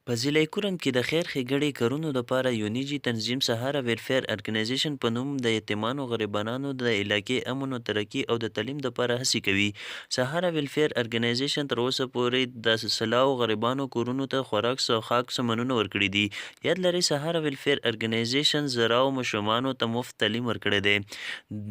په ضلع کرم کې د خیر ښېګړې کارونو لپاره یو نجي تنظیم سهارا ویلفیر ارګنایزیشن په نوم د یتیمانو غریبانو د علاقې امن او ترقي او د تعلیم لپاره هڅې کوي. سهارا ویلفیر ارګنایزیشن تر اوسه پورې د سلاو غریبانو کورونو ته خوراک څښاک سامانونه ورکړي دي. یاد لرئ سهارا ویلفیر ارګنایزیشن زراو ماشومانو ته مفت تعلیم ورکړی دی.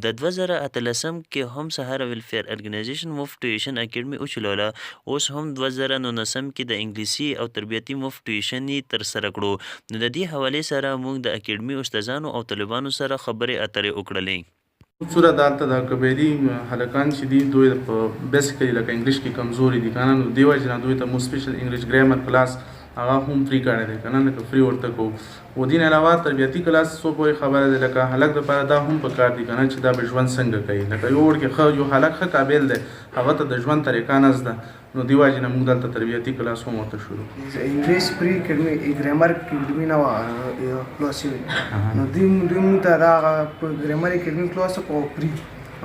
د 2013 کې هم سهارا ویلفیر ارګنایزیشن مفت ټیوشن اکیډمي وچلوله. اوس هم 2019 کې د انګلیسي او تربیتي مفت ټیوشن یې ترسره کړو. نو د دې حوالې سره موږ د اکیډمي استادانو او طالبانو سره خبرې اترې وکړلې. صورت دالته د کبیری هلکان چې دي دوی په بیسیکلی لکه انګلیش کې کمزوري دي کنه، نو دی وجه نه دوی ته مو سپیشل انګلیش ګرامر کلاس هغه هم فری کړی دی کنه، لکه فری ورته کو. و دین علاوه تربیتی کلاس سو په خبره ده لکه هلک لپاره دا هم په کار دي کنه چې دا به ژوند څنګه کوي. لکه یو ورکه خو یو هلک ښه قابل دی هغه ته د ژوند طریقه نه زده، نو دی وجه نه موږ دلته تربیتی کلاس هم ورته شروع انګلیش فری اکیډمي ګرامر اکیډمي نه کلاس نو دوی موږ ته دا ګرامر اکیډمي کلاس په فری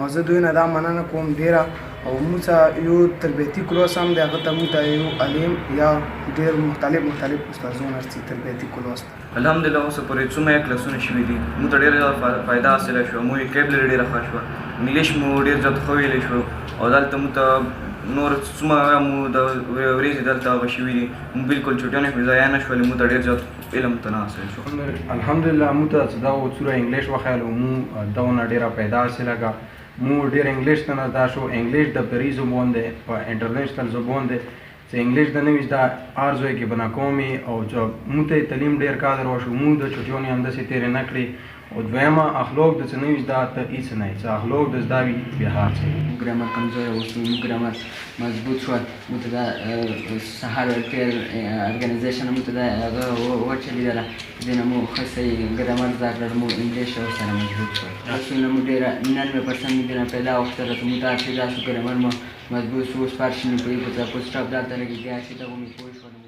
او زه دوی نه دا مننه کوم ډیره. او موږ یو تربیتی کلاس هم دی هغه ته موږ یو علیم یا ډیر مختلف استادان ارڅي تربیتی کلاس. الحمدلله اوس پورې څومره کلاسونه شوي دي موږ ته ډېره فایده حاصله شوه. مو ویکیبلري ډېره ښه شوه، انګلیش مو ډېر زیات ښه ویلی شو او دلته موږ ته نور څومره مو د ورځې دلته هغه شوي دي مو بالکل چوټیانې مې ضایع نه شولې. موږ ته ډېر زیات علم ته نه حاصل شو. الحمدلله موږ ته چې دا څومره انګلیش وښیل او موږ دونه ډېره فایده حاصله کړه. موږ ډېر انګلیش ته نه زده شو. انګلیش د بری زبان دی په انټرنیشنل زبان دی چې انګلیش د نوي زده هر ځای کې بنا کومي او چې موږ ته تعلیم ډېر قادر وشو. موږ د چوټیانې همداسې تېرې نه کړې. او دویمه اخلاق د څه نوي زده ته هېڅ نه چې اخلاق د زده وي بیا هر څه. ګرامر کمزوری اوسو موږ ګرامر مضبوط شول. موږ ته دا سهار ویلفیر ارګنایزیشن موږ ته دا هغه وچلېدله دې نه مو ښه صحیح ګرامر زده کړل. موږ انګلیش ورسره مضبوط شول. درسونه مو ډېره 99% موږ نه پیدا وختره ته موږ ته حافظه شو ګرامر مو مضبوط شو. اوس فارسي مې پوهېږو ته پوسټ اپ دلته لګېږي چې دغه مې پوه شول.